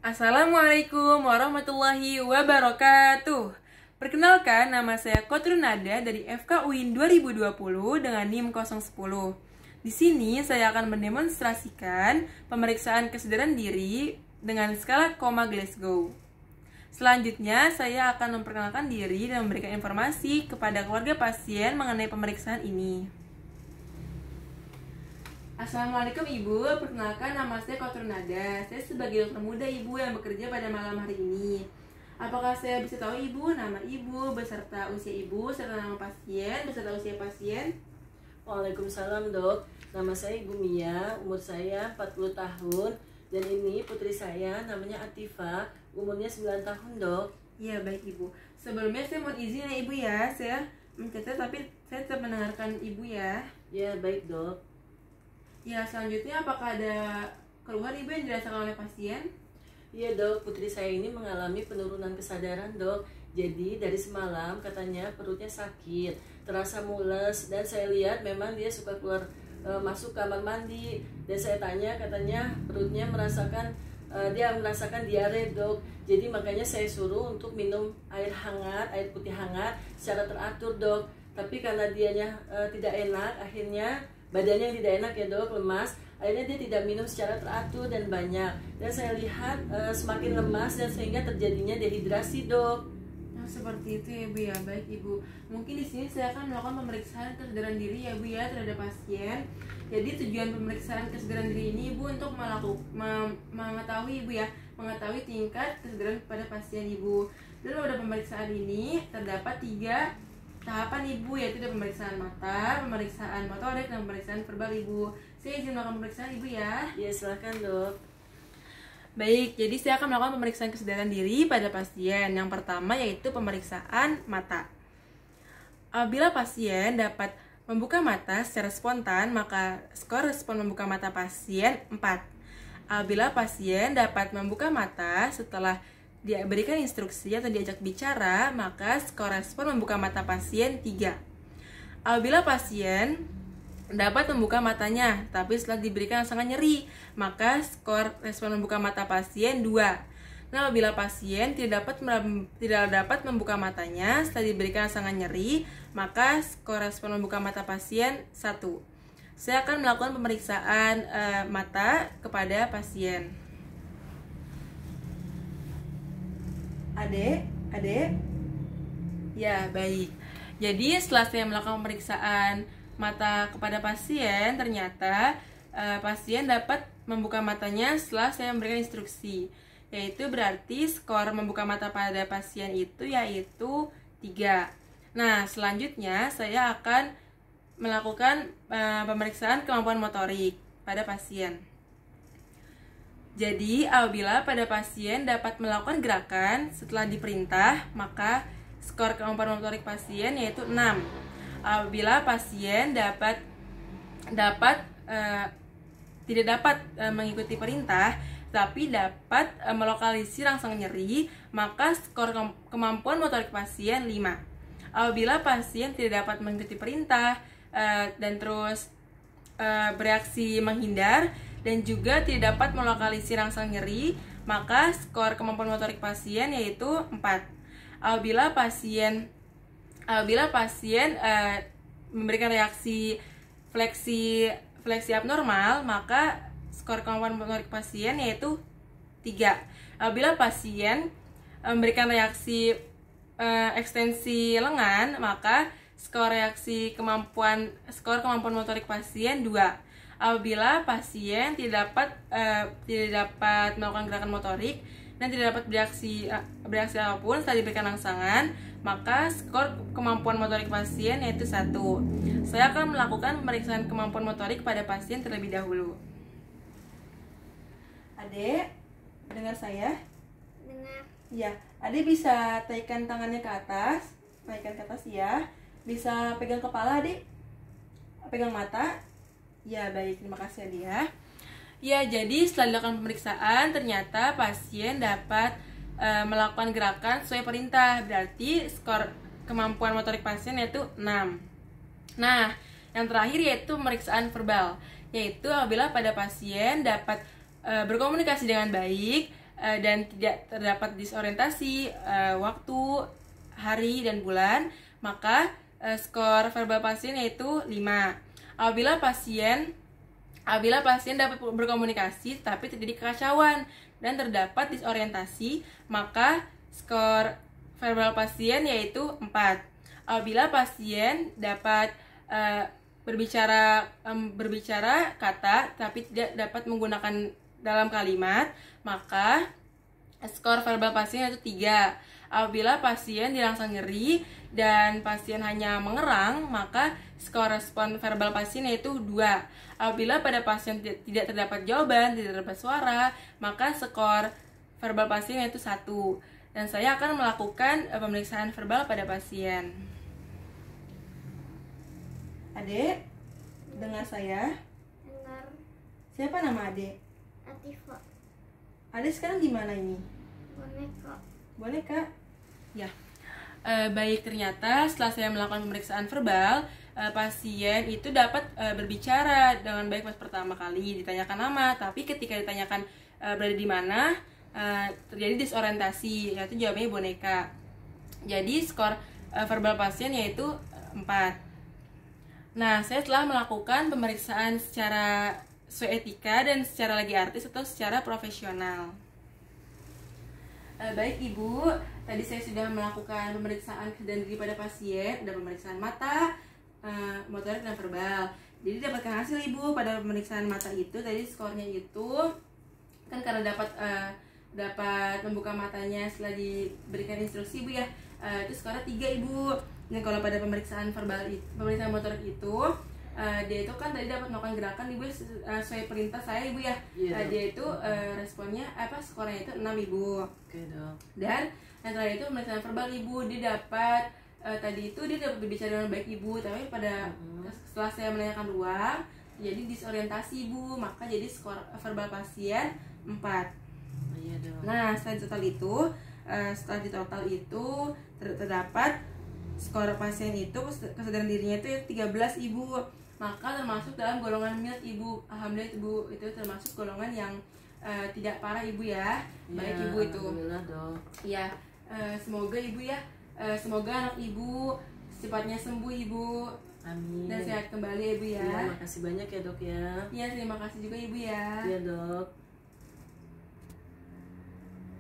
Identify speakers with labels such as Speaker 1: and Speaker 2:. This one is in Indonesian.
Speaker 1: Assalamualaikum warahmatullahi wabarakatuh. Perkenalkan, nama saya Kotrunada dari FK UIN 2020 dengan NIM 010. Di sini saya akan mendemonstrasikan pemeriksaan kesadaran diri dengan skala koma Glasgow. Selanjutnya, saya akan memperkenalkan diri dan memberikan informasi kepada keluarga pasien mengenai pemeriksaan ini. Assalamualaikum Ibu, perkenalkan nama saya Kotrunada. Saya sebagai dokter muda Ibu yang bekerja pada malam hari ini. Apakah saya bisa tahu Ibu nama Ibu beserta usia Ibu serta nama pasien beserta usia pasien?
Speaker 2: Waalaikumsalam dok, nama saya Ibu Mia, umur saya 40 tahun. Dan ini putri saya namanya Atifa, umurnya 9 tahun dok.
Speaker 1: Iya baik Ibu. Sebelumnya saya mohon izin ya Ibu ya, saya mencatat tapi saya tetap mendengarkan Ibu ya.
Speaker 2: Ya baik dok.
Speaker 1: Ya, selanjutnya apakah ada keluhan Ibu yang dirasakan oleh pasien?
Speaker 2: Iya dok, putri saya ini mengalami penurunan kesadaran dok. Jadi dari semalam katanya perutnya sakit, terasa mules, dan saya lihat memang dia suka keluar masuk kamar mandi. Dan saya tanya, katanya perutnya dia merasakan diare dok. Jadi makanya saya suruh untuk minum air hangat, air putih hangat secara teratur dok. Tapi karena dianya tidak enak, akhirnya badannya tidak enak ya dok, lemas. Akhirnya dia tidak minum secara teratur dan banyak. Dan saya lihat semakin lemas dan sehingga terjadinya dehidrasi dok.
Speaker 1: Nah, seperti itu ya Bu ya. Baik Ibu. Mungkin di sini saya akan melakukan pemeriksaan kesadaran diri ya Bu ya terhadap pasien. Jadi tujuan pemeriksaan kesadaran diri ini Ibu untuk mengetahui Ibu ya, mengetahui tingkat kesadaran pada pasien Ibu. Dan pada pemeriksaan ini terdapat 3 tahapan Ibu, yaitu ada pemeriksaan mata, pemeriksaan motorik, dan pemeriksaan verbal Ibu. Saya izin melakukan pemeriksaan Ibu ya.
Speaker 2: Ya silakan dok.
Speaker 1: Baik, jadi saya akan melakukan pemeriksaan kesadaran diri pada pasien. Yang pertama yaitu pemeriksaan mata. Apabila pasien dapat membuka mata secara spontan, maka skor respon membuka mata pasien 4. Apabila pasien dapat membuka mata setelah dia berikan instruksi atau diajak bicara, maka skor respon membuka mata pasien 3. Apabila pasien dapat membuka matanya, tapi setelah diberikan rangsangan nyeri, maka skor respon membuka mata pasien 2. Nah, apabila pasien tidak dapat membuka matanya setelah diberikan rangsangan nyeri, maka skor respon membuka mata pasien 1. Saya akan melakukan pemeriksaan mata kepada pasien. Adek? Ya, baik. Jadi setelah saya melakukan pemeriksaan mata kepada pasien, ternyata pasien dapat membuka matanya setelah saya memberikan instruksi. Yaitu berarti skor membuka mata pada pasien itu yaitu 3. Nah, selanjutnya saya akan melakukan pemeriksaan kemampuan motorik pada pasien. Jadi, apabila pada pasien dapat melakukan gerakan setelah diperintah, maka skor kemampuan motorik pasien yaitu 6. Apabila pasien tidak dapat mengikuti perintah, tapi dapat melokalisir rangsang nyeri, maka skor kemampuan motorik pasien 5. Apabila pasien tidak dapat mengikuti perintah dan terus bereaksi menghindar, dan juga tidak dapat melokalisir rangsang nyeri, maka skor kemampuan motorik pasien yaitu 4. Apabila pasien memberikan reaksi fleksi abnormal, maka skor kemampuan motorik pasien yaitu 3. Apabila pasien memberikan reaksi ekstensi lengan, maka skor kemampuan motorik pasien 2. Apabila pasien tidak dapat melakukan gerakan motorik dan tidak dapat bereaksi apapun setelah diberikan rangsangan, maka skor kemampuan motorik pasien yaitu 1. Saya akan melakukan pemeriksaan kemampuan motorik pada pasien terlebih dahulu. Adek, dengar saya?
Speaker 3: Dengar.
Speaker 1: Ya, Adek bisa taikkan tangannya ke atas, ya. Bisa pegang kepala Adek, pegang mata. Ya, baik, terima kasih dia. Ya, jadi setelah dilakukan pemeriksaan, ternyata pasien dapat melakukan gerakan sesuai perintah. Berarti skor kemampuan motorik pasien yaitu 6. Nah, yang terakhir yaitu pemeriksaan verbal, yaitu apabila pada pasien dapat berkomunikasi dengan baik, dan tidak terdapat disorientasi waktu, hari, dan bulan, maka skor verbal pasien yaitu 5. Apabila pasien dapat berkomunikasi tapi terjadi kekacauan dan terdapat disorientasi, maka skor verbal pasien yaitu 4. Apabila pasien dapat berbicara kata tapi tidak dapat menggunakan dalam kalimat, maka skor verbal pasien yaitu 3. Apabila pasien dirangsang nyeri dan pasien hanya mengerang, maka skor respon verbal pasien yaitu 2. Apabila pada pasien tidak terdapat jawaban, tidak terdapat suara, maka skor verbal pasien yaitu 1. Dan saya akan melakukan pemeriksaan verbal pada pasien. Adek, dengar saya?
Speaker 3: Dengar.
Speaker 1: Siapa nama adek?
Speaker 3: Atifa.
Speaker 1: Adek sekarang di mana ini?
Speaker 3: Boneka.
Speaker 1: Boneka? Ya. Baik, ternyata setelah saya melakukan pemeriksaan verbal, pasien itu dapat berbicara dengan baik pas pertama kali ditanyakan nama, tapi ketika ditanyakan berada di mana, terjadi disorientasi, yaitu jawabannya boneka. Jadi skor verbal pasien yaitu 4. Nah, saya telah melakukan pemeriksaan secara sesuai etika dan secara lagi artis atau secara profesional. Baik Ibu, tadi saya sudah melakukan pemeriksaan kesadaran diri pada pasien, ada pemeriksaan mata, motorik dan verbal. Jadi dapatkan hasil Ibu pada pemeriksaan mata itu, tadi skornya itu kan karena dapat membuka matanya setelah diberikan instruksi Ibu ya, itu skornya 3 Ibu. Dan kalau pada pemeriksaan verbal pemeriksaan motorik itu, dia itu kan tadi dapat melakukan gerakan Ibu sesuai perintah saya Ibu ya. Dia itu responnya skornya itu 6 Ibu.
Speaker 2: Oke, Dok.
Speaker 1: Dan yang terakhir itu pemeriksaan verbal Ibu, dia dapat tadi itu dia dapat berbicara dengan baik Ibu, tapi pada setelah saya menanyakan ruang jadi disorientasi Ibu, maka jadi skor verbal pasien 4.
Speaker 2: Iya, Dok.
Speaker 1: Nah, setelah di total itu terdapat skor pasien itu kesadaran dirinya itu 13 Ibu, maka termasuk dalam golongan mild Ibu. Alhamdulillah Ibu, itu termasuk golongan yang tidak parah Ibu ya. Baik
Speaker 2: Ya,
Speaker 1: Ibu itu.
Speaker 2: Alhamdulillah, Dok.
Speaker 1: Ya, semoga Ibu ya, semoga anak Ibu secepatnya sembuh Ibu.
Speaker 2: Amin.
Speaker 1: Dan sehat kembali Ibu ya.
Speaker 2: Iya, makasih banyak ya, Dok ya.
Speaker 1: Iya, terima kasih juga Ibu ya.
Speaker 2: Iya, Dok.